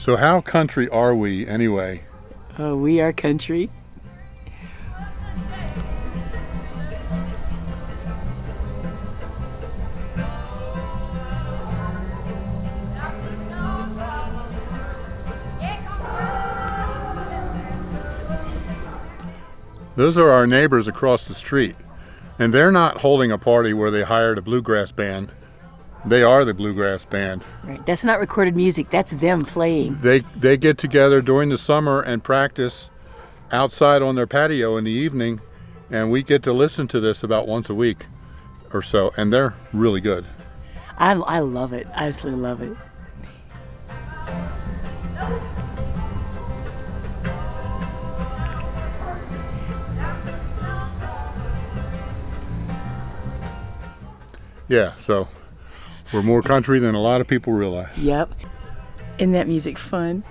So how country are we anyway? Oh, we are country. Those are our neighbors across the street, and they're not holding a party where they hired a bluegrass band. They are the bluegrass band. Right. That's not recorded music. That's them playing. They get together during the summer and practice outside on their patio in the evening, and we get to listen to this about once a week or so, and they're really good. I love it. I absolutely love it. Yeah, so we're more country than a lot of people realize. Yep. Isn't that music fun?